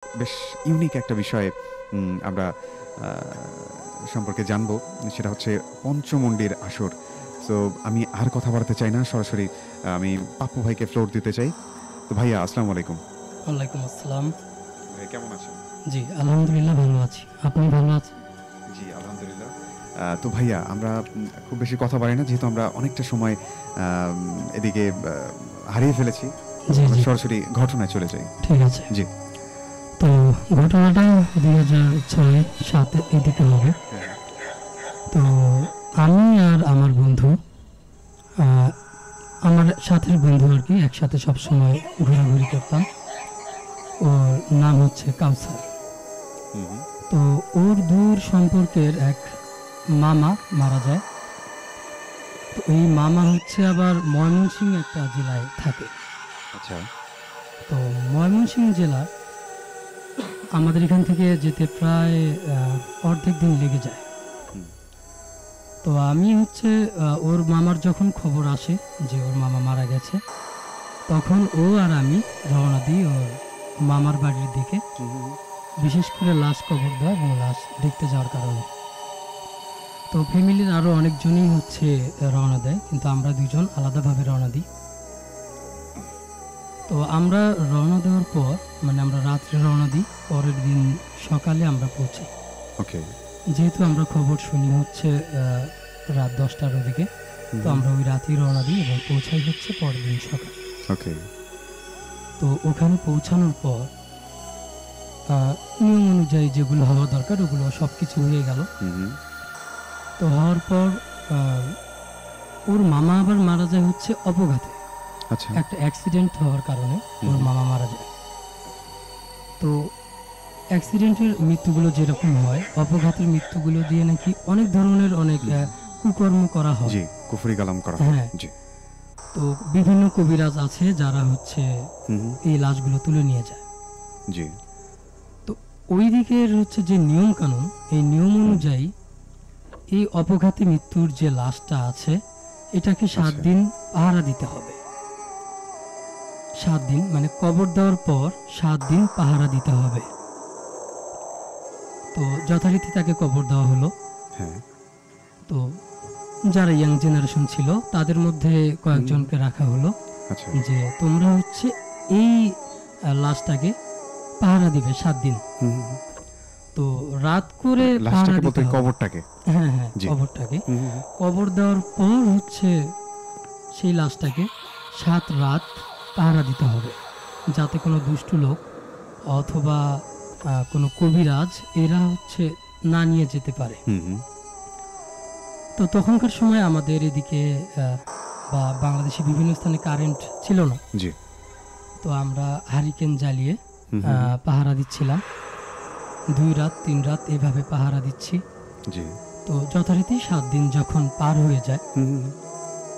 বেশ ইউনিক একটা বিষয় আমরা সম্পর্কে জানবো। সেটা হচ্ছে পঞ্চমন্ডির আসর। সো আমি আর কথা বাড়াতে চাই না, সরাসরি আমি পাপ্পু ভাইকে ফ্লোর দিতে চাই। তো ভাইয়া আসসালামু আলাইকুম। ওয়ালাইকুম আসসালাম। ভাই কেমন আছেন? জি, আলহামদুলিল্লাহ ভালো আছি। আপনি ভালো আছেন? জি, আলহামদুলিল্লাহ। তো ভাইয়া আমরা খুব বেশি কথা বাড়াই না, যেহেতু আমরা অনেকটা সময় এদিকে হারিয়ে ফেলেছি। জি, আমরা জি। সরাসরি ঘটনায় চলে যাই। ঠিক আছে। জি। তো ঘটনাটা ২০০৬-৭ এদিকে হবে। হ্যাঁ। তো আমি আর আমার বন্ধু, আ আমার সাথের বন্ধু আরকি, একসাথে সবসময় ঘোরাঘুরি করতাম। ওর নাম হচ্ছে কাউসার। হুম, হুম। তো ওর দূর সম্পর্কের এক মামা মারা যায়। তো এই মামা হচ্ছে আবার ময়মনসিংহ একটা জেলায় থাকে। আচ্ছা। তো ময়মনসিংহ জেলা আমাদের এখান থেকে যেতে প্রায় অর্ধেক দিন লেগে যায়। হুম। তো আমি হচ্ছে ওর মামার যখন খবর আসে যে ওর মামা মারা গেছে, তখন ও আর আমি রওনা দিই ওর মামার বাড়ির দিকে, হুম, হুম, হুম। বিশেষ করে লাশ কবর দেওয়া এবং লাশ দেখতে যাওয়ার কারণে। তো ফ্যামিলির আরও অনেকজনই হচ্ছে রওনা দেয়, কিন্তু আমরা দুজন আলাদাভাবে রওনা দিই। তো আমরা রওনা দেওয়ার পর, মানে আমরা রাত্রে রওনা দিই, পরের দিন সকালে আমরা পৌঁছাই। ওকে। যেহেতু আমরা খবর শুনি হচ্ছে রাত ১০টার ওদিকে, হুম, তো হুম। আমরা ওই রাতেই রওনা দিই এবং পৌঁছাই হচ্ছে পরের দিন সকাল। ওকে। তো ওখানে পৌঁছানোর পর নিয়ম অনুযায়ী যেগুলো হওয়া দরকার ওগুলো সব কিছু হয়ে গেল। হুম, হুম। তো হওয়ার পর আহ, ওর মামা আবার মারা যায় হচ্ছে অপঘাতে, আচ্ছা। একটা অ্যাক্সিডেন্ট হওয়ার কারণে ওর হুম। মামা মারা যায়। তো অ্যাক্সিডেন্টের মৃত্যুগুলো যেরকম হয়, অপঘাতের মৃত্যুগুলো দিয়ে নাকি অনেক ধরনের অনেক হুম। কুকর্ম করা হয়। জি, কুফরি কালাম করা হয়। হ্যাঁ। জি। তো বিভিন্ন কবিরাজ আছে যারা হচ্ছে হুম, হুম। এই লাশগুলো তুলে নিয়ে যায়। জি। তো ওই দিকের হচ্ছে যে নিয়ম কানুন, এই নিয়ম অনুযায়ী এই অপঘাতে মৃত্যুর যে লাশটা আছে, এটাকে ৭ আচ্ছা। দিন পাহারা দিতে হবে। ৭ দিন মানে কবর দেওয়ার পর ৭ দিন পাহারা দিতে হবে। তো যথারীতি তাকে কবর দেওয়া হলো। হ্যাঁ। তো যারা ইয়াং জেনারেশন ছিল তাদের মধ্যে কয়েকজনকে রাখা হলো আচ্ছা। যে তোমরা হচ্ছে এই লাশটাকে পাহারা দিবে ৭ দিন। হুম, হুম, হুম। তো রাত করে পাহারা লাশটাকে বলতে দিতে হবে। কবরটাকে? হ্যাঁ, হ্যাঁ, জি। কবরটাকে। হুম, হুম, হুম। কবর দেওয়ার পর হচ্ছে সেই লাশটাকে ৭ রাত পাহারা দিতে হবে, যাতে কোনো দুষ্টু লোক অথবা কোনো কবিরাজ এরা হচ্ছে না নিয়ে যেতে পারে। হুম, হুম। তো তখনকার সময় আমাদের এদিকে বা বাংলাদেশে বিভিন্ন স্থানে কারেন্ট ছিল না। জি। তো আমরা হারিকেন জ্বালিয়ে হুম, হুম, হুম। পাহারা দিচ্ছিলাম। ২ রাত ৩ রাত এভাবে পাহারা দিচ্ছি। জি। তো যথারীতি ৭ দিন যখন পার হয়ে যায়, হুম, হুম, হুম।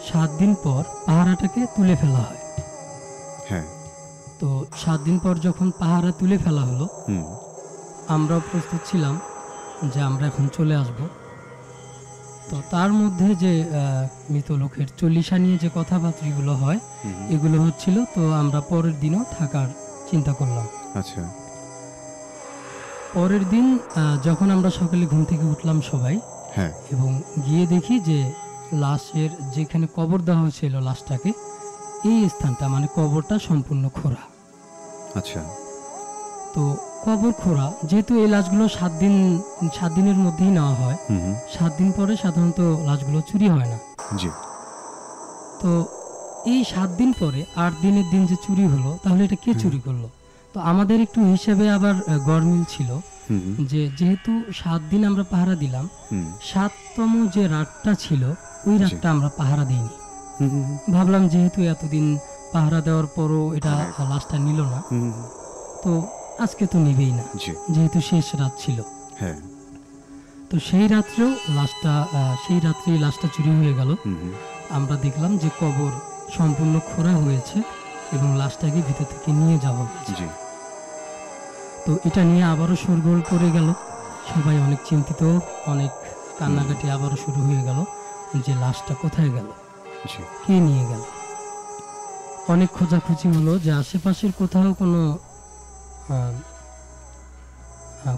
৭ দিন পর পাহারাটাকে তুলে ফেলা হয়। হ্যাঁ। তো ৭ দিন পর যখন পাহারা তুলে ফেলা হলো, হুম। আমরাও প্রস্তুত ছিলাম যে আমরা এখন চলে আসব। তো তার মধ্যে যে মৃত লোকের চল্লিশা নিয়ে যে কথাবার্তাগুলো হয়, হুম, হুম। এগুলো হচ্ছিল। তো আমরা পরের দিনও থাকার চিন্তা করলাম। আচ্ছা। পরের দিন যখন আমরা সকালে ঘুম থেকে উঠলাম সবাই, হ্যাঁ। এবং গিয়ে দেখি যে লাশের যেখানে কবর দেওয়া হয়েছিল লাশটাকে, এই স্থানটা মানে কবরটা সম্পূর্ণ খোঁড়া। আচ্ছা। তো কবর খোঁড়া যেহেতু এই লাশগুলো ৭ দিনের মধ্যেই নেওয়া হয়, হুম, হুম। ৭ দিন পরে সাধারণত লাশগুলো চুরি হয় না। জি। তো এই ৭ দিন পরে ৮ দিনের দিন যে চুরি হলো, তাহলে এটা কে হুম। চুরি করলো? তো আমাদের একটু হিসেবে আবার গরমিল ছিল হুম, হুম। যে যেহেতু ৭ দিন আমরা পাহারা দিলাম, হুম। ৭তম যে রাতটা ছিল ওই জি। রাতটা আমরা পাহারা দিইনি। হুম, হুম, হুম। ভাবলাম যেহেতু এতদিন পাহারা দেওয়ার পরও এটা লাশটা নিল না, হুম, হুম, হুম। তো আজকে তো নিবেই না, জি। যেহেতু শেষ রাত ছিল। হ্যাঁ। তো সেই রাত্রেই লাশটা চুরি হয়ে গেল। হুম, হুম। আমরা দেখলাম যে কবর সম্পূর্ণ খোঁড়া হয়েছে এবং লাশটাকে ভিতর থেকে নিয়ে যাওয়া হয়েছে। জি। তো এটা নিয়ে আবারও শোরগোল পড়ে গেল, সবাই অনেক চিন্তিত, অনেক কান্নাকাটি আবারও শুরু হয়ে গেল যে লাশটা কোথায় গেল, জি। কে নিয়ে গেল। অনেক খোঁজাখুঁজি হলো যে আশেপাশের কোথাও কোনো আহ,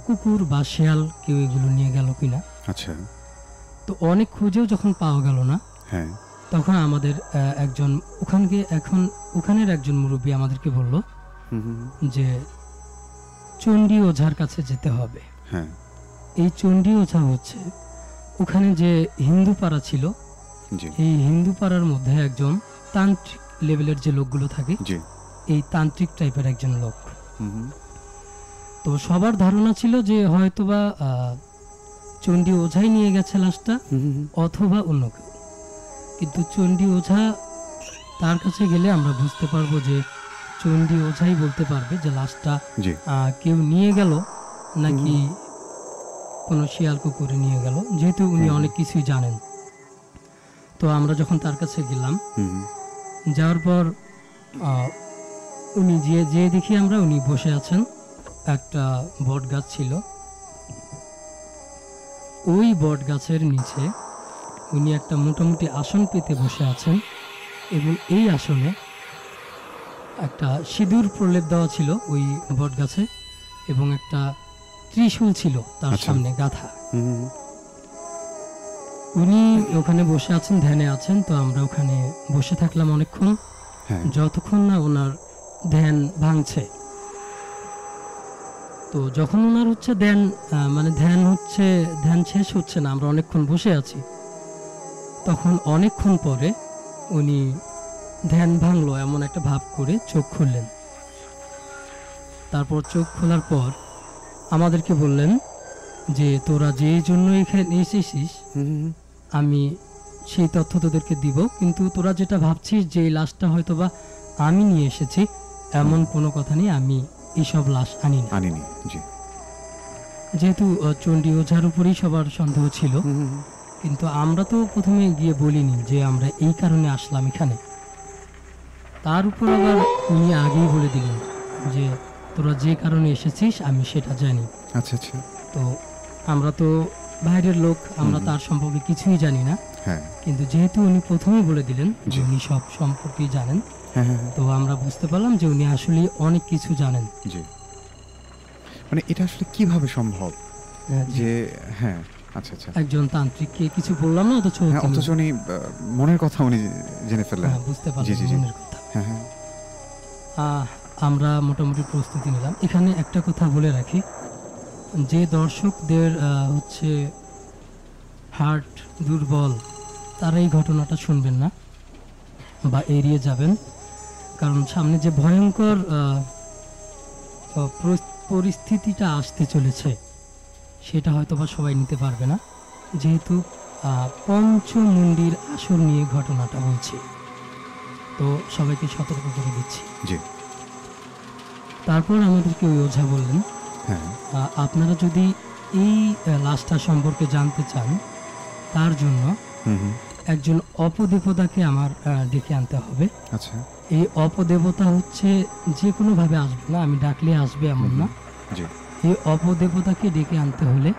কুকুর বা শেয়াল কেউ এগুলো নিয়ে গেল কিনা। আচ্ছা। তো অনেক খুঁজেও যখন পাওয়া গেল না, হ্যাঁ। তখন আমাদের একজন ওখানের একজন মুরব্বী আমাদেরকে বলল হুম, হুম, যে চণ্ডী ওঝার কাছে যেতে হবে। হ্যাঁ। এই চণ্ডী ওঝা হচ্ছে ওখানে যে হিন্দু পাড়া ছিল, জি, এই হিন্দু পাড়ার মধ্যে একজন তান্ত্রিক লেভেলের যে লোকগুলো থাকে, জি। এই তান্ত্রিক টাইপের একজন লোক। হুম, হুম, তো সবার ধারণা ছিল যে হয়তোবা চণ্ডী ওঝাই নিয়ে গেছে লাশটা, হুম, হুম, অথবা অন্য কেউ। কিন্তু চণ্ডী ওঝা, তার কাছে গেলে আমরা বুঝতে পারবো যে চণ্ডী ওঝাই বলতে পারবে যে লাশটা জি। কেউ নিয়ে গেল নাকি কোনো শিয়াল কুকুরে নিয়ে গেল, যেহেতু উনি অনেক কিছুই জানেন। তো আমরা যখন তার কাছে গেলাম, হুম, হুম, যাওয়ার পর উনি যে দেখি আমরা, উনি বসে আছেন। একটা বট গাছ ছিল, ওই বট গাছের নিচে উনি একটা মোটামুটি আসন পেতে বসে আছেন, এবং এই আসনে একটা সিঁদুর প্রলেপ দেওয়া ছিল ওই বট গাছে, এবং একটা ত্রিশূল ছিল তার আচ্ছা। সামনে গাঁথা। হুম, হুম, উনি ওখানে বসে আছেন, ধ্যানে আছেন। তো আমরা ওখানে বসে থাকলাম অনেকক্ষণ, হ্যাঁ। যতক্ষণ না ওনার ধ্যান ভাঙছে। তো যখন ওনার হচ্ছে ধ্যান শেষ হচ্ছে না, আমরা অনেকক্ষণ বসে আছি, তখন অনেকক্ষণ পরে উনি ধ্যান ভাঙলো এমন একটা ভাব করে চোখ খুললেন। তারপর চোখ খোলার পর আমাদেরকে বললেন যে তোরা যেই জন্য এখানে এসেছিস, হুম, হুম, আমি সেই তথ্য তোদেরকে দিব, কিন্তু তোরা যেটা ভাবছিস যে এই লাশটা হয়তোবা আমি নিয়ে এসেছি, এমন কোনো কথা নেই। আমি এইসব লাশ আনি না। আনিনি। জি। যেহেতু চণ্ডী ওঝার উপরেই সবার সন্দেহ ছিল, হুম, হুম, হুম, কিন্তু আমরা তো প্রথমে গিয়ে বলিনি যে আমরা এই কারণে আসলাম এখানে। তার উপর আবার উনি আগেই বলে দিলেন যে তোরা যে কারণে এসেছিস আমি সেটা জানি। আচ্ছা, আচ্ছা। তো আমরা তো বাইরের লোক, আমরা তার সম্পর্কে কিছুই জানি না, হ্যাঁ, কিন্তু যেহেতু উনি প্রথমেই বলে দিলেন যে জি। উনি সব সম্পর্কেই জানেন, হ্যাঁ, হ্যাঁ, হ্যাঁ, তো আমরা বুঝতে পারলাম যে উনি আসলে অনেক কিছু জানেন। জি। মানে এটা আসলে কিভাবে সম্ভব জি। যে হ্যাঁ, আচ্ছা, আচ্ছা। একজন তান্ত্রিককে কিছু বললাম না, অথচ হ্যাঁ, তিনি- অথচ উনি মনের কথা উনি জেনে ফেললেন। হ্যাঁ, বুঝতে জি, পারলেন জি, জি। মনের কথা। হ্যাঁ, হ্যাঁ। আমরা মোটামুটি প্রস্তুতি নিলাম। এখানে একটা কথা বলে রাখি, যে দর্শকদের হচ্ছে হার্ট দুর্বল, তারা এই ঘটনাটা শুনবেন না বা এড়িয়ে যাবেন, কারণ সামনে যে ভয়ঙ্কর পরিস্থিতিটা আসতে চলেছে সেটা হয়তো বা সবাই নিতে পারবে না, যেহেতু পঞ্চমুণ্ডির আসর নিয়ে ঘটনাটা বলছি। তো সবাইকে সতর্ক করে দিচ্ছি। জি। তারপর আমাদেরকে ওই ওঝা বললেন, হ্যাঁ। আপনারা যদি এই লাশটা সম্পর্কে জানতে চান, তার জন্য হুম, হুম, একজন অপদেবতাকে আমার ডেকে আনতে হবে। আচ্ছা। এই অপদেবতা হচ্ছে যে কোনোভাবে আসবে না, আমি ডাকলে আসবে এমন না। জি। এই অপদেবতাকে ডেকে আনতে হলে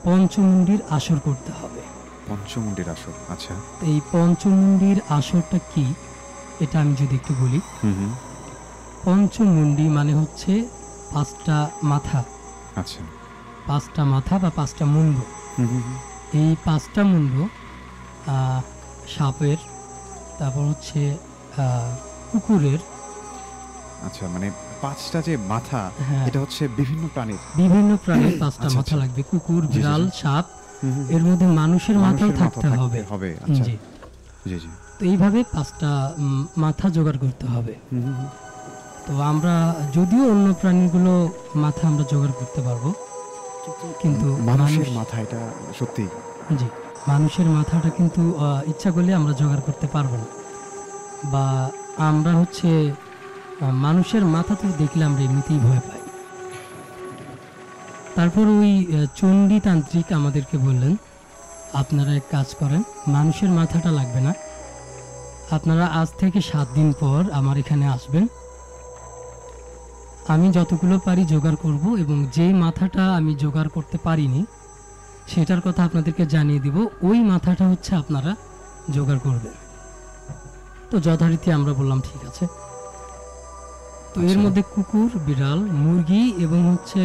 পঞ্চমুণ্ডির আসর করতে হবে। পঞ্চমুণ্ডির আসর। আচ্ছা। তো এই পঞ্চমুণ্ডির আসরটা কি, এটা আমি যদি একটু বলি। হুম, হুম, পঞ্চমুণ্ডি মানে হচ্ছে পাঁচটা মাথা, আচ্ছা। পাঁচটা মাথা বা পাঁচটা মুণ্ড। হুম, হুম, হুম, এই পাঁচটা মুণ্ড সাপের, তারপর হচ্ছে কুকুরের, আচ্ছা, মানে পাঁচটা যে মাথা, হ্যাঁ, এটা হচ্ছে বিভিন্ন প্রাণীর। বিভিন্ন প্রাণীর পাঁচটা আচ্ছা, মাথা আচ্ছা। লাগবে, কুকুর, জি, জি, বিড়াল, জি। সাপ, হুম, হুম, এর মধ্যে মানুষের মাথাও মানুষের মাথা থাকতে হবে। আচ্ছা। জি। জি, জি। তো এইভাবে পাঁচটা মাথা জোগাড় করতে হবে। হুম, হুম, হুম, তো আমরা যদিও অন্য প্রাণীগুলো মাথা আমরা জোগাড় করতে পারবো, কিন্তু মানুষের মানুষ- মাথা, এটা সত্যি। জি, মানুষের মাথাটা কিন্তু ইচ্ছা করলে আমরা জোগাড় করতে পারবো না, বা আমরা হচ্ছে মানুষের মাথা তো দেখলে আমরা এমনিতেই ভয় পাই। তারপর ওই চণ্ডী তান্ত্রিক আমাদেরকে বললেন, আপনারা এক কাজ করেন, মানুষের মাথাটা লাগবে না, আপনারা আজ থেকে 7 দিন পর আমার এখানে আসবেন, আমি যতগুলো পারি জোগাড় করব, এবং যেই মাথাটা আমি জোগাড় করতে পারিনি সেটার কথা আপনাদেরকে জানিয়ে দিব, ওই মাথাটা হচ্ছে আপনারা জোগাড় করবেন। তো যথারীতি আমরা বললাম ঠিক আছে। তো এর আচ্ছা। মধ্যে কুকুর, বিড়াল, মুরগি এবং হচ্ছে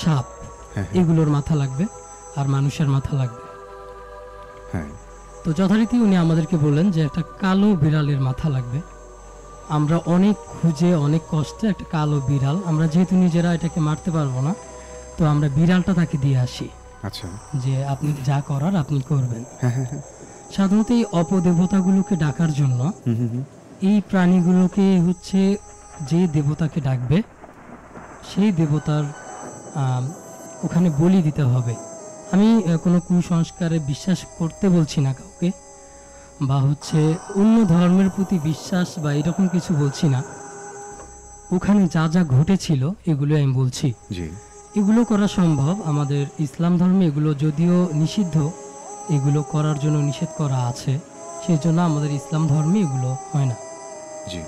সাপ, হ্যাঁ, হ্যাঁ, এগুলোর মাথা লাগবে আর মানুষের মাথা লাগবে। হ্যাঁ। তো যথারীতি উনি আমাদেরকে বললেন যে একটা কালো বিড়ালের মাথা লাগবে। আমরা অনেক খুঁজে অনেক কষ্টে একটা কালো বিড়াল, আমরা যেহেতু নিজেরা এটাকে মারতে পারবো না, তো আমরা বিড়ালটা তাকে দিয়ে আসি আচ্ছা। যে আপনি যা করার আপনি করবেন। হ্যাঁ, হ্যাঁ, হ্যাঁ। সাধারণত এই অপদেবতাগুলোকে ডাকার জন্য হুম, হুম, হুম। এই প্রাণীগুলোকে হচ্ছে যে দেবতাকে ডাকবে সেই দেবতার আম, ওখানে বলি দিতে হবে। আমি কোনো কুসংস্কারে বিশ্বাস করতে বলছি না কাউকে, বা হচ্ছে অন্য ধর্মের প্রতি বিশ্বাস বা এরকম কিছু বলছি না। ওখানে যা যা ঘটেছিল এগুলো আমি বলছি। জি। এগুলো করা সম্ভব আমাদের ইসলাম ধর্মে, এগুলো যদিও নিষিদ্ধ, এগুলো করার জন্য নিষেধ করা আছে, সেই জন্য আমাদের ইসলাম ধর্মে এগুলো হয় না। জি।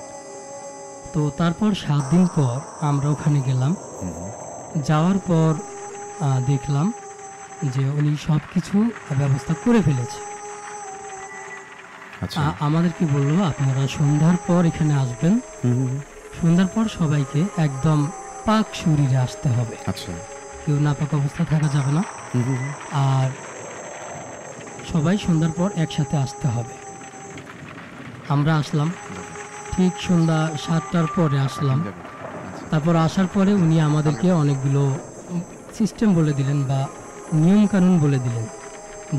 তো তারপর 7 দিন পর আমরা ওখানে গেলাম। হুম, হুম। যাওয়ার পর দেখলাম যে উনি সব কিছু ব্যবস্থা করে ফেলেছে। আচ্ছা। আমাদেরকে বললো আপনারা সন্ধ্যার পর এখানে আসবেন, হুম, হুম, হুম। সন্ধ্যার পর সবাইকে একদম পাক শরীরে আসতে হবে, আচ্ছা। কেউ নাপাক অবস্থা থাকা যাবে না। হুম, হুম, হুম। আর সবাই সন্ধ্যার পর একসাথে আসতে হবে। আমরা আসলাম ঠিক সন্ধ্যা 7টার পরে আসলাম। তারপর আসার পরে উনি আমাদেরকে অনেকগুলো সিস্টেম বলে দিলেন বা নিয়ম কানুন বলে দিলেন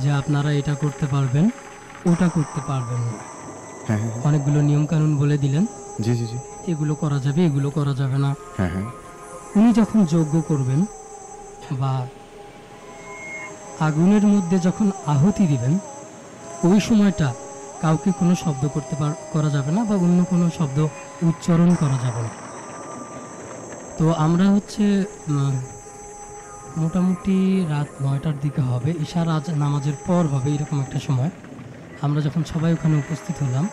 যে আপনারা এটা করতে পারবেন, ওটা করতে পারবেন না। হ্যাঁ, হ্যাঁ, হ্যাঁ। অনেকগুলো নিয়ম কানুন বলে দিলেন, জি, জি, জি। এগুলো করা যাবে, এগুলো করা যাবে না। হ্যাঁ, হ্যাঁ। উনি যখন যজ্ঞ করবেন বা আগুনের মধ্যে যখন আহুতি দিবেন, ওই সময়টা কাউকে কোনো শব্দ করা যাবে না বা অন্য কোনো শব্দ উচ্চারণ করা যাবে না। তো আমরা হচ্ছে মোটামুটি রাত 9টার দিকে হবে, ঈশার নামাজের পর হবে এরকম একটা সময়। আমরা যখন সবাই ওখানে উপস্থিত হলাম,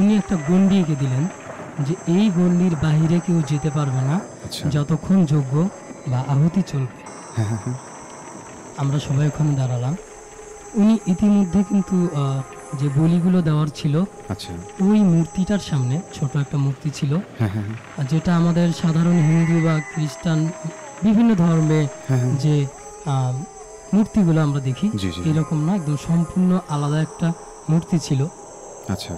উনি একটা গণ্ডি এঁকে দিলেন যে এই গণ্ডির বাহিরে কেউ যেতে পারবে না আচ্ছা। যতক্ষণ যজ্ঞ বা আহুতি চলবে। হ্যাঁ, হ্যাঁ, হ্যাঁ। আমরা সবাই ওখানে দাঁড়ালাম। উনি ইতিমধ্যে কিন্তু যে বলিগুলো দেওয়ার ছিল আচ্ছা। ওই মূর্তিটার সামনে, ছোট একটা মূর্তি ছিল, হ্যাঁ, হ্যাঁ, হ্যাঁ। যেটা আমাদের সাধারণ হিন্দু বা খ্রিস্টান বিভিন্ন ধর্মে হ্যাঁ, হ্যাঁ। যে মূর্তিগুলো আমরা দেখি জি, জি। এরকম না, একদম সম্পূর্ণ আলাদা একটা মূর্তি ছিল। আচ্ছা।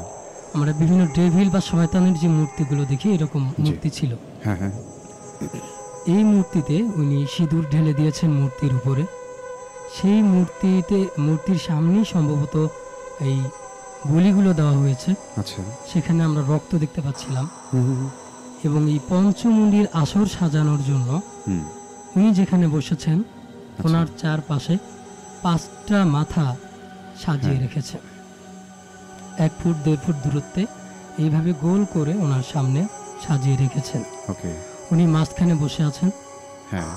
আমরা বিভিন্ন ডেভিল বা শয়তানের যে মূর্তিগুলো দেখি এরকম মূর্তি ছিল। হ্যাঁ, হ্যাঁ। এই মূর্তিতে উনি সিঁদুর ঢেলে দিয়েছেন মূর্তির উপরে। সেই মূর্তির সামনেই সম্ভবত এই বলিগুলো দেওয়া হয়েছে। আচ্ছা। সেখানে আমরা রক্ত দেখতে পাচ্ছিলাম। হুম, হুম, হুম। এবং এই পঞ্চমুণ্ডির আসর সাজানোর জন্য হুম। উনি যেখানে বসেছেন ওনার চারপাশে 5টা মাথা সাজিয়ে হ্যাঁ। রেখেছেন 1 ফুট 1.5 ফুট দূরত্বে, এইভাবে গোল করে ওনার সামনে সাজিয়ে রেখেছেন। ওকে। উনি মাঝখানে বসে আছেন। হ্যাঁ।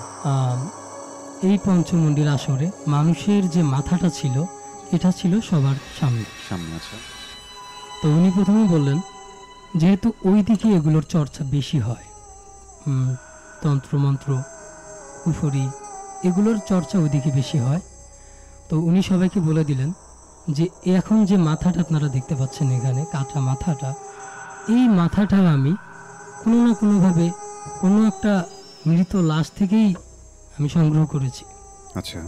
এই পঞ্চমুণ্ডির আসরে মানুষের যে মাথাটা ছিল এটা ছিল সবার সামনে। সামনে আছে। তো উনি প্রথমে বললেন যেহেতু ওই দিকে এগুলোর চর্চা বেশি হয়, তন্ত্রমন্ত্র, কুফরি, এগুলোর চর্চা ওইদিকে বেশি হয়। তো উনি সবাইকে বলে দিলেন যে এখন যে মাথাটা আপনারা দেখতে পাচ্ছেন এখানে, কাটা মাথাটা, এই মাথাটা আমি কোনো না কোনোভাবে কোনো একটা মৃত লাশ থেকেই আমি সংগ্রহ করেছি। আচ্ছা।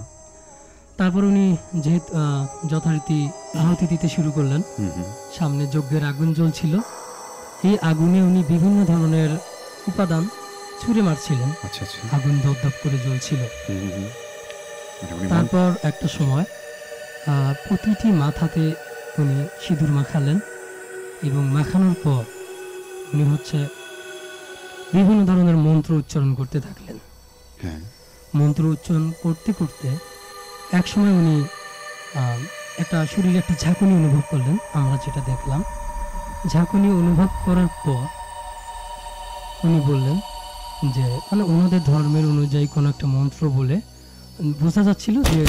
তারপর উনি যেহেতু যথারীতি আহুতি দিতে শুরু করলেন। হুম, হুম। সামনে যজ্ঞের আগুন জ্বলছিল, এই আগুনে উনি বিভিন্ন ধরনের উপাদান ছুঁড়ে মারছিলেন। আচ্ছা, আচ্ছা। আগুন দপদপ করে জ্বলছিল। হুম, হুম, হুম। মানে উনি তারপর একটা সময় প্রতিটি মাথাতে উনি সিঁদুর মাখালেন এবং মাখানোর পর উনি হচ্ছে বিভিন্ন ধরনের মন্ত্র উচ্চারণ করতে থাকলেন। হ্যাঁ। মন্ত্র উচ্চারণ করতে করতে এক সময় উনি একটা শরীরে একটা ঝাঁকুনি অনুভব করলেন। আমরা যেটা দেখলাম, ঝাঁকুনি অনুভব করার পর উনি বললেন যে মানে ওনাদের ধর্মের অনুযায়ী কোনো একটা মন্ত্র বলে বোঝা যাচ্ছিল যে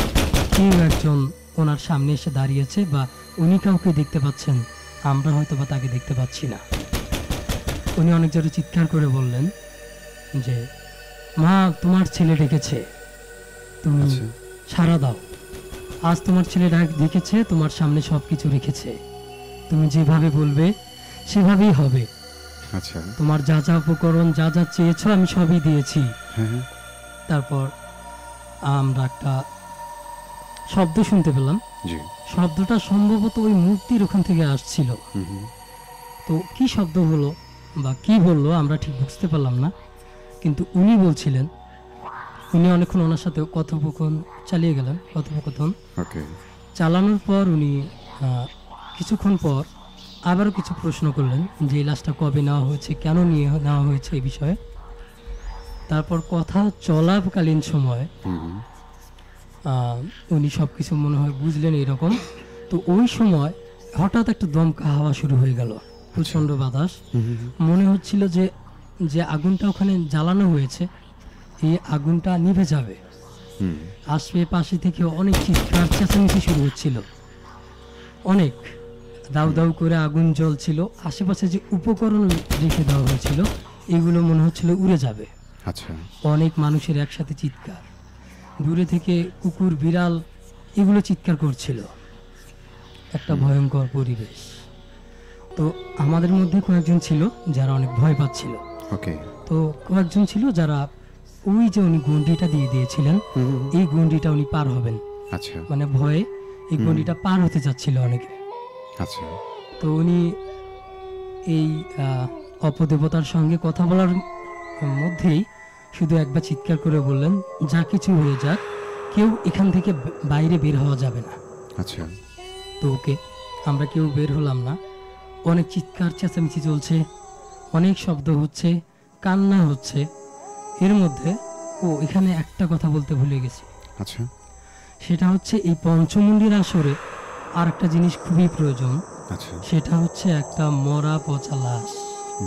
কেউ একজন ওনার সামনে এসে দাঁড়িয়েছে বা উনি কাউকে দেখতে পাচ্ছেন, আমরা হয়তো বা তাকে দেখতে পাচ্ছি না। উনি অনেক জোরে চিৎকার করে বললেন যে মা, তোমার ছেলে ডেকেছে, তুমি আচ্ছা। সাড়া দাও। আজ তোমার ছেলে দেখেছে, তোমার সামনে সব কিছু রেখেছে, তুমি যেভাবে বলবে সেভাবেই হবে। আচ্ছা। তোমার যা যা উপকরণ যা যা চেয়েছো আমি সবই দিয়েছি। হ্যাঁ, হ্যাঁ। তারপর আমরা একটা শব্দ শুনতে পেলাম। জি। শব্দটা সম্ভবত ওই মূর্তির ওখান থেকে আসছিল। হুম, হুম। তো কি শব্দ হলো বা কি বললো আমরা ঠিক বুঝতে পারলাম না, কিন্তু উনি বলছিলেন, উনি অনেকক্ষণ ওনার সাথে কথোপকথন চালিয়ে গেলেন। কথোপকথন ওকে। চালানোর পর উনি কিছুক্ষণ পর আবারও কিছু প্রশ্ন করলেন যে এই লাশটা কবে নেওয়া হয়েছে, কেন নিয়ে নেওয়া হয়েছে এই বিষয়ে। তারপর কথা চলাকালীন সময় হুম, হুম। উনি সব কিছু মনে হয় বুঝলেন এরকম। তো ওই সময় হঠাৎ একটা দমকা হাওয়া শুরু হয়ে গেল, প্রচণ্ড বাতাস। হুম, হুম, হুম। মনে হচ্ছিল যে যে আগুনটা ওখানে জ্বালানো হয়েছে এই আগুনটা নিভে যাবে। হুম। আশেপাশে থেকে অনেক চিৎকার চেঁচামেচি শুরু হচ্ছিল, অনেক দাউ দাউ করে আগুন জ্বলছিল। আশেপাশে যে উপকরণ রেখে দেওয়া হয়েছিল এগুলো মনে হচ্ছিল উড়ে যাবে। আচ্ছা। অনেক মানুষের একসাথে চিৎকার, দূরে থেকে কুকুর বিড়াল এগুলো চিৎকার করছিল, একটা ভয়ঙ্কর পরিবেশ। তো আমাদের মধ্যে কয়েকজন ছিল যারা অনেক ভয় পাচ্ছিল, ওকে। তো কয়েকজন ছিল যারা ওই যে উনি গন্ডিটা দিয়ে দিয়েছিলেন হুম, হুম, হুম। এই গন্ডিটা উনি পার হবেন, আচ্ছা, মানে ভয়ে এই গন্ডিটা পার হতে যাচ্ছিল অনেকে। আচ্ছা। তো উনি এই অপদেবতার সঙ্গে কথা বলার মধ্যেই শুধু একবার চিৎকার করে বললেন, যা কিছু হয়ে যাক কেউ এখান থেকে বাইরে বের হওয়া যাবে না। আচ্ছা। তো ওকে আমরা কেউ বের হলাম না। অনেক চিৎকার চেঁচামেচি চলছে, অনেক শব্দ হচ্ছে, কান্না হচ্ছে। এর মধ্যে এখানে একটা কথা বলতে ভুলে গেছি, আচ্ছা। সেটা হচ্ছে এই পঞ্চমুণ্ডির আসরে আর একটা জিনিস খুবই প্রয়োজন। আচ্ছা। সেটা হচ্ছে একটা মরা পচা লাশ।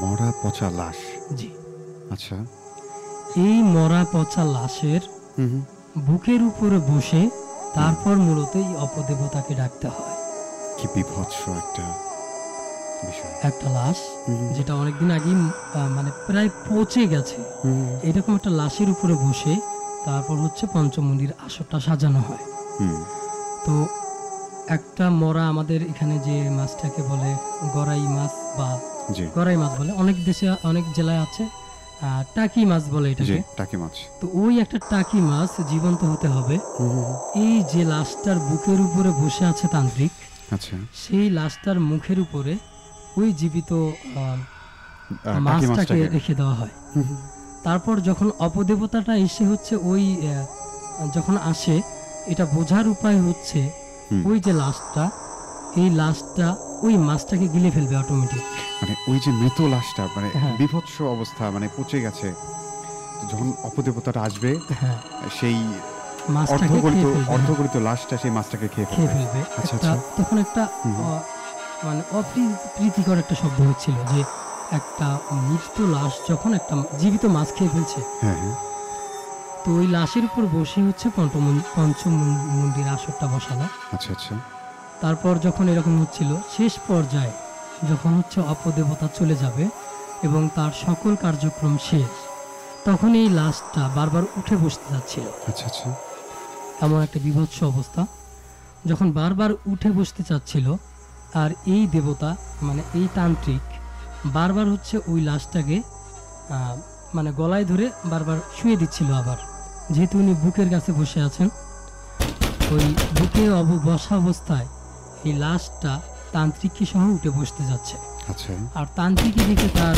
মরা পচা লাশ। জি, আচ্ছা। এই মরা পচা লাশের হুম, হুম। বুকের উপরে বসে তারপর মূলত এই অপদেবতাকে ডাকতে হয়। কি বিভৎস একটা বিষয়। একটা লাশ হুম, হুম। যেটা অনেকদিন আগেই মানে প্রায় পচে গেছে, হুম, এরকম একটা লাশের উপরে বসে তারপর হচ্ছে পঞ্চমুণ্ডির আসরটা সাজানো হয়। হুম। তো একটা মরা, আমাদের এখানে যে মাছটাকে বলে গরাই মাছ বা জি, গরাই মাছ বলে, অনেক দেশে অনেক জেলায় আছে টাকি মাছ বলে জি, এটাকে। টাকি মাছ। তো ওই একটা টাকি মাছ জীবন্ত হতে হবে। হুম, হুম, হুম। এই যে লাশটার বুকের উপরে বসে আছে তান্ত্রিক, আচ্ছা। সেই লাশটার মুখের উপরে ওই জীবিত টাকি মাছটাকে মাছটাকে। রেখে দেওয়া হয়। হুম, হুম। তারপর যখন অপদেবতাটা এসে হচ্ছে ওই যখন আসে, এটা বোঝার উপায় হচ্ছে হুম। ওই যে লাশটা, এই লাশটা ওই মাছটাকে গিলে ফেলবে অটোমেটিক। মানে ওই যে মৃত লাশটা, মানে হ্যাঁ। বিভৎস অবস্থা, মানে পচে গেছে। তো যখন অপদেবতাটা আসবে, হ্যাঁ, সেই মাছটাকে খেয়ে ফেলবে। অর্ধগরিত লাশটা সেই মাছটাকে খেয়ে খেয়ে ফেলবে। ফেলবে। আচ্ছা, একটা আচ্ছা। তখন একটা হুম। মানে অপ্রীতিকর একটা শব্দ হচ্ছিল যে একটা মৃত লাশ যখন একটা জীবিত মাছ খেয়ে ফেলছে। হ্যাঁ, হ্যাঁ। তো ওই লাশের উপর বসে হচ্ছে পঞ্চমুণ্ডির আসরটা বসানো। আচ্ছা, আচ্ছা। তারপর যখন এরকম হচ্ছিল, শেষ পর্যায়ে যখন হচ্ছে অপদেবতা চলে যাবে এবং তার সকল কার্যক্রম শেষ, তখন এই লাশটা বারবার উঠে বসতে যাচ্ছিল। আচ্ছা, আচ্ছা। এমন একটা বিভৎস অবস্থা, যখন বারবার উঠে বসতে চাচ্ছিল, আর এই দেবতা মানে এই তান্ত্রিক বারবার হচ্ছে ওই লাশটাকে মানে গলায় ধরে বারবার শুয়ে দিচ্ছিল। আবার যেহেতু উনি বুকের কাছে বসে আছেন, ওই বুকে বসা অবস্থায় এই লাশটা তান্ত্রিককে সহ উঠে বসতে যাচ্ছে। আচ্ছা। আর তান্ত্রিকই দিকে তার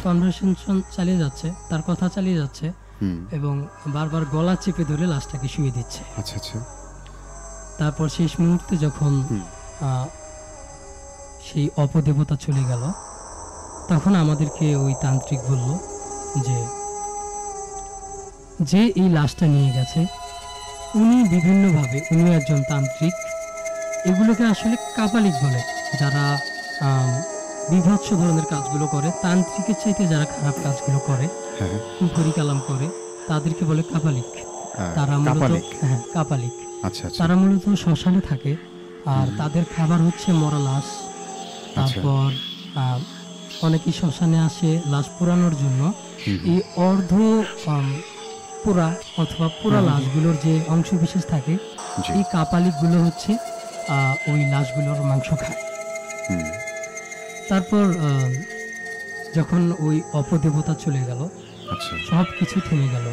কনভারসেশন চালিয়ে যাচ্ছে, তার কথা চালিয়ে যাচ্ছে হুম। এবং বারবার গলা চেপে ধরে লাশটাকে শুয়ে দিচ্ছে। আচ্ছা, আচ্ছা। তারপর শেষ মুহূর্তে যখন হুম। সেই অপদেবতা চলে গেল, তখন আমাদেরকে ওই তান্ত্রিক বলল যে যে এই লাশটা নিয়ে গেছে উনি বিভিন্নভাবে, উনিও একজন তান্ত্রিক। এগুলোকে আসলে কাপালিক বলে, যারা বিভৎস ধরনের কাজগুলো করে, তান্ত্রিকের চাইতে যারা খারাপ কাজগুলো করে, হ্যাঁ, হ্যাঁ। কুফরি কালাম করে, তাদেরকে বলে কাপালিক। তারা মূলত কাপালিক। হ্যাঁ, কাপালিক। আচ্ছা, আচ্ছা। তারা মূলত শ্মশানে থাকে, আর তাদের খাবার হচ্ছে মরা লাশ। তারপর অনেকেই শ্মশানে আসে লাশ পোড়ানোর জন্য। এই অর্ধ পোড়া অথবা পোড়া লাশগুলোর যে অংশ বিশেষ থাকে, জি। এই কাপালিকগুলো হচ্ছে ওই লাশগুলোর মাংস খায়। হুম। তারপর যখন ওই অপদেবতা চলে গেল, আচ্ছা। সব কিছু থেমে গেল।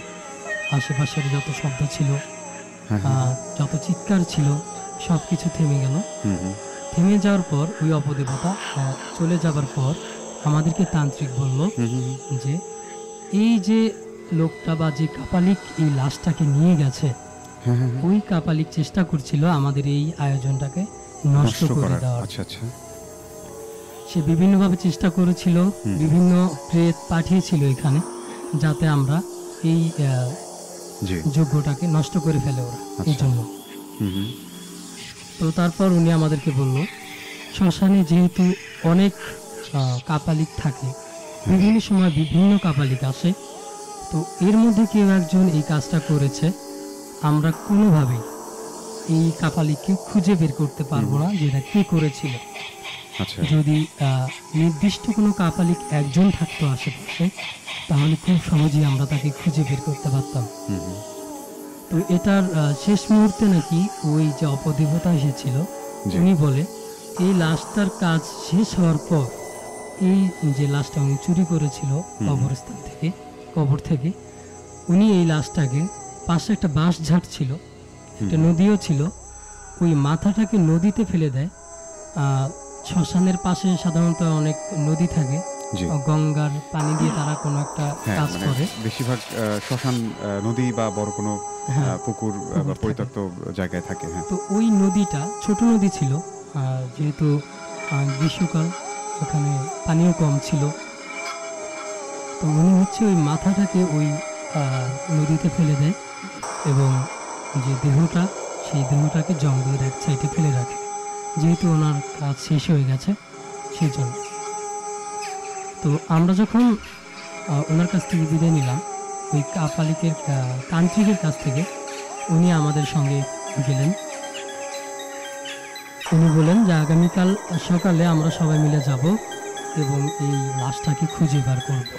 আশেপাশের যত শব্দ ছিল, হ্যাঁ, হ্যাঁ। যত চিৎকার ছিল, সব কিছু থেমে গেল। হুম, হুম। থেমে যাওয়ার পর ওই অপদেবতা চলে যাবার পর আমাদেরকে তান্ত্রিক বলল হুম, হুম, হুম। যে এই যে লোকটা বা যে কাপালিক এই লাশটাকে নিয়ে গেছে, হ্যাঁ, হ্যাঁ, হ্যাঁ। ওই কাপালিক চেষ্টা করছিল আমাদের এই আয়োজনটাকে নষ্ট করে করার। দেওয়ার। আচ্ছা, আচ্ছা। সে বিভিন্নভাবে চেষ্টা করেছিল, হুম। বিভিন্ন প্রেত পাঠিয়েছিল এখানে, যাতে আমরা এই জি। যজ্ঞটাকে নষ্ট করে ফেলে ওরা। এই আচ্ছা। জন্য হুম, হুম। তো তারপর উনি আমাদেরকে বলল, শ্মশানে যেহেতু অনেক কাপালিক থাকে, বিভিন্ন সময় বিভিন্ন কাপালিক আসে, তো এর মধ্যে কেউ একজন এই কাজটা করেছে। আমরা কোনোভাবেই এই কাপালিককে খুঁজে বের করতে পারবো না যে এটা কে করেছিল। আচ্ছা। যদি নির্দিষ্ট কোনো কাপালিক একজন থাকতো আশেপাশে, তাহলে খুব সহজেই আমরা তাকে খুঁজে বের করতে পারতাম। হুম, হুম। তো এটার শেষ মুহূর্তে নাকি ওই যে অপদেবতা এসেছিল, জি। উনি বলে এই লাশটার কাজ শেষ হওয়ার পর এই যে লাশটা উনি চুরি করেছিল কবরস্থান থেকে, কবর থেকে, উনি এই লাশটাকে, পাশে একটা বাঁশ ঝাড় ছিল, একটা নদীও ছিল, ওই মাথাটাকে নদীতে ফেলে দেয়। শ্মশানের পাশে সাধারণত অনেক নদী থাকে, জি। গঙ্গার পানি দিয়ে তারা কোনো একটা হ্যাঁ, কাজ মানে করে। বেশিরভাগ শ্মশান নদী বা বড় কোনো হ্যাঁ, পুকুর পুকুর বা থাকে। পরিত্যক্ত জায়গায় থাকে। হ্যাঁ। তো ওই নদীটা ছোট নদী ছিল, যেহেতু গ্রীষ্মকাল, ওখানে পানিও কম ছিল। তো উনি হচ্ছে ওই মাথাটাকে ওই নদীতে ফেলে দেয় এবং যে দেহটা, সেই দেহটাকে জঙ্গলের এক সাইডে ফেলে রাখে, যেহেতু ওনার কাজ শেষ হয়ে গেছে সেই জন্য। তো আমরা যখন ওনার কাছ থেকে বিদায় নিলাম, ওই কাপালিকের তান্ত্রিকের কাছ থেকে, উনি আমাদের সঙ্গে গেলেন। উনি বলেন যে আগামীকাল সকালে আমরা সবাই মিলে যাব এবং এই লাশটাকে খুঁজে বার করব।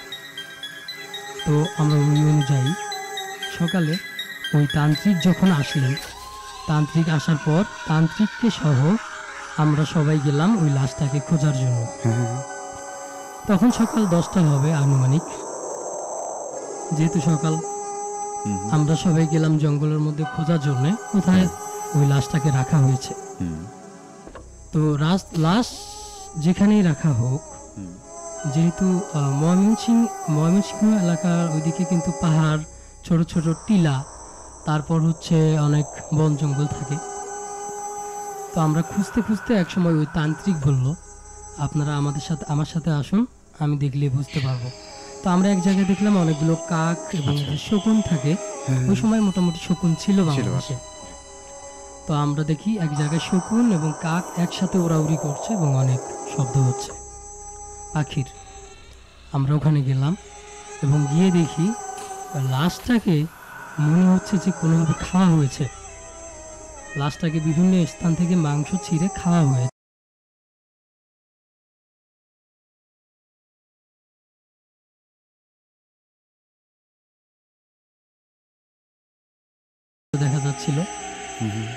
তো আমরা ওই অনুযায়ী সকালে ওই তান্ত্রিক যখন আসলেন, তান্ত্রিক আসার পর তান্ত্রিককে সহ আমরা সবাই গেলাম ওই লাশটাকে খোঁজার জন্য। হ্যাঁ, হ্যাঁ, হ্যাঁ। তখন সকাল 10টা হবে আনুমানিক। যেহেতু সকাল, হুম, হুম। আমরা সবাই গেলাম জঙ্গলের মধ্যে খোঁজার জন্য কোথায় ওই লাশটাকে রাখা হয়েছে। হুম, তো লাশ যেখানেই রাখা হোক, হুম। যেহেতু ময়মনসিংহ এলাকার ওইদিকে কিন্তু পাহাড়, ছোট ছোট টিলা, তারপর হচ্ছে অনেক বন জঙ্গল থাকে। তো আমরা খুঁজতে খুঁজতে একসময় ওই তান্ত্রিক বলল, আপনারা আমার সাথে আসুন, আমি দেখলে বুঝতে পারবো। তো আমরা এক জায়গায় দেখলাম অনেকগুলো কাক এবং আচ্ছা। যে শকুন থাকে, ওই সময় মোটামুটি শকুন ছিল ছিল, বাংলাদেশে। তো আমরা দেখি এক জায়গায় শকুন এবং কাক একসাথে ওড়াউড়ি করছে এবং অনেক শব্দ হচ্ছে পাখির। আমরা ওখানে গেলাম এবং গিয়ে দেখি লাশটাকে মনে হচ্ছে যে কোনোভাবে খাওয়া হয়েছে। লাশটাকে বিভিন্ন স্থান থেকে মাংস ছিঁড়ে খাওয়া হয়েছে। দেখা যাচ্ছিল। হুম, হুম।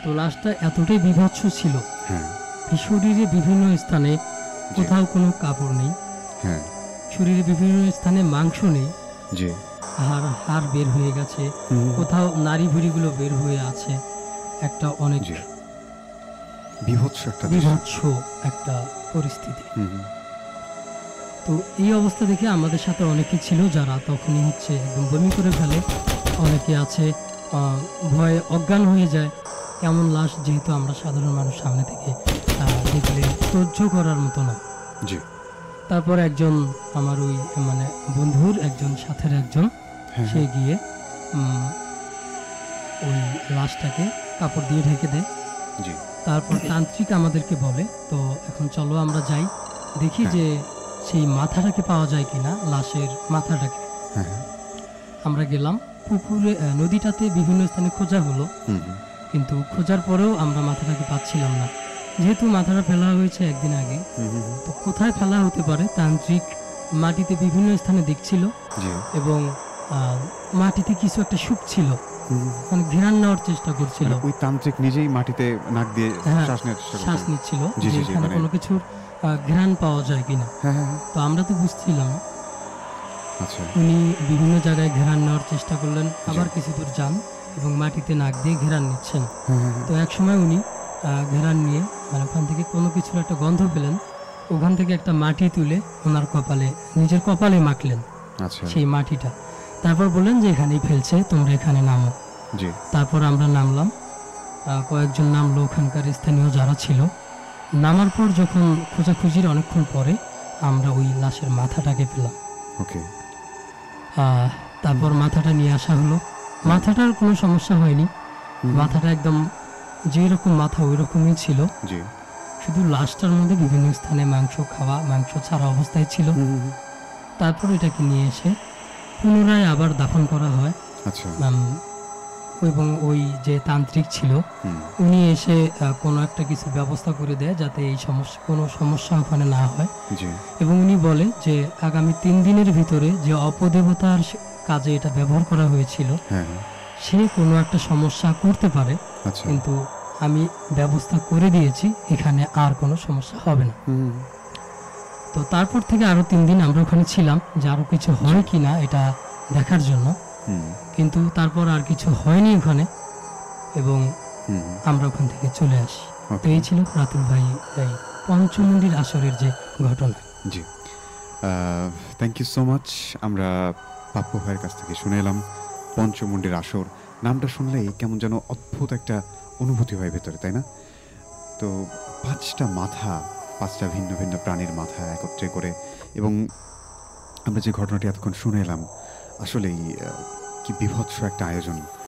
তো লাশটা এতটাই বীভৎস ছিল, হ্যাঁ, শরীরে বিভিন্ন স্থানে কোথাও কোনো কাপড় নেই, হ্যাঁ। শরীরে বিভিন্ন স্থানে মাংস নেই, জি। হাড় বের হয়ে গেছে, হুম, কোথাও নাড়ি ভুড়িগুলো বের হয়ে আছে। একটা অনেক জি। বীভৎস একটা দৃশ্য। বীভৎস একটা পরিস্থিতি। হুম, হুম। তো এই অবস্থা দেখে আমাদের সাথে অনেকে ছিল যারা তখনই হচ্ছে একদম বমি করে ফেলে, অনেকে আছে ভয়ে অজ্ঞান হয়ে যায়। এমন লাশ যেহেতু আমরা সাধারণ মানুষ সামনে থেকে দেখলে সহ্য করার মতো না। জি। তারপর একজন আমার ওই মানে বন্ধুর একজন সাথের একজন, হ্যাঁ, সে গিয়ে ওই লাশটাকে কাপড় দিয়ে ঢেকে দেয়। জি। তারপর তান্ত্রিক আমাদেরকে বলে, তো এখন চলো আমরা যাই, দেখি হ্যাঁ। যে সেই মাথাটাকে পাওয়া যায় কিনা, লাশের মাথাটাকে। হ্যাঁ, হ্যাঁ। আমরা গেলাম পুকুরে, নদীটাতে বিভিন্ন স্থানে খোঁজা হলো, হুম, হুম। কিন্তু খোঁজার পরেও আমরা মাথাটাকে পাচ্ছিলাম না। যেহেতু মাথাটা ফেলা হয়েছে একদিন আগে, হুম, হুম, হুম। তো কোথায় ফেলা হতে পারে তান্ত্রিক মাটিতে বিভিন্ন স্থানে দেখছিল জি। এবং মাটিতে কিছু একটা শুকছিল, হুম, হুম। মানে ঘ্রাণ নেওয়ার চেষ্টা করছিল। মানে ওই তান্ত্রিক নিজেই মাটিতে নাক দিয়ে হ্যাঁ, শ্বাস নেওয়ার চেষ্টা শ্বাস করতেন। নিচ্ছিল জি, যে জি, জি, এখানে মানে কোনো কিছুর ঘ্রাণ পাওয়া যায় কিনা। হ্যাঁ, হ্যাঁ, হ্যাঁ। তো আমরা তো বুঝছিলাম না। আচ্ছা। উনি বিভিন্ন জায়গায় ঘ্রাণ নেওয়ার চেষ্টা করলেন, আবার কিছু দূর যান এবং মাটিতে নাক দিয়ে ঘ্রাণ নিচ্ছেন। হ্যাঁ, হ্যাঁ, হ্যাঁ। তো একসময় উনি ঘ্রাণ নিয়ে মানে ওখান থেকে কোনো কিছুর একটা গন্ধ পেলেন। ওখান থেকে একটা মাটি তুলে ওনার কপালে, নিজের কপালে মাখলেন আচ্ছা। সেই মাটিটা। তারপর বললেন যে এখানেই ফেলছে, তোমরা এখানে নামো। জি। তারপর আমরা নামলাম, কয়েকজন নামলো ওখানকার স্থানীয় যারা ছিল। নামার পর যখন খোঁজাখুঁজির অনেকক্ষণ পরে আমরা ওই লাশের মাথাটাকে পেলাম। ওকে। তারপর মাথাটা নিয়ে আসা হলো। মাথাটার কোনো সমস্যা হয়নি, মাথাটা একদম যেরকম মাথা ওই রকমই ছিল। জি। শুধু লাশটার মধ্যে বিভিন্ন স্থানে মাংস খাওয়া, মাংস ছাড়া অবস্থায় ছিল। তারপর এটাকে নিয়ে এসে পুনরায় আবার দাফন করা হয়। আচ্ছা। এবং ওই যে তান্ত্রিক ছিল হুম। উনি এসে কোনো একটা কিছু ব্যবস্থা করে দেয় যাতে এই সমস্যা, কোনো সমস্যা ওখানে না হয়। জি। এবং উনি বলে যে আগামী 3 দিনের ভিতরে যে অপদেবতার কাজে এটা ব্যবহার করা হয়েছিল হ্যাঁ, হ্যাঁ। সে কোনো একটা সমস্যা করতে পারে, আচ্ছা। কিন্তু আমি ব্যবস্থা করে দিয়েছি, এখানে আর কোনো সমস্যা হবে না। হুম। তো তারপর থেকে আরও 3 দিন আমরা ওখানে ছিলাম যে আরও কিছু হয় কি না এটা দেখার জন্য, হুম। কিন্তু তারপর আর কিছু হয়নি ওখানে এবং হুম। আমরা ওখান থেকে চলে আসি। তো ওকে। এই ছিল রাতুল ভাই এই পঞ্চমন্দির আসরের যে ঘটনা। জি। Thank you so much. আমরা পাপ্পু ভাইয়ের কাছ থেকে শুনে এলাম পঞ্চমুণ্ডের আসর। নামটা শুনলেই কেমন যেন অদ্ভুত একটা অনুভূতি হয় ভেতরে, তাই না? তো 5টা মাথা, 5টা ভিন্ন ভিন্ন প্রাণীর মাথা একত্রে করে, এবং আমরা যে ঘটনাটি এতক্ষণ শুনে এলাম, আসলেই কি বীভৎস একটা আয়োজন।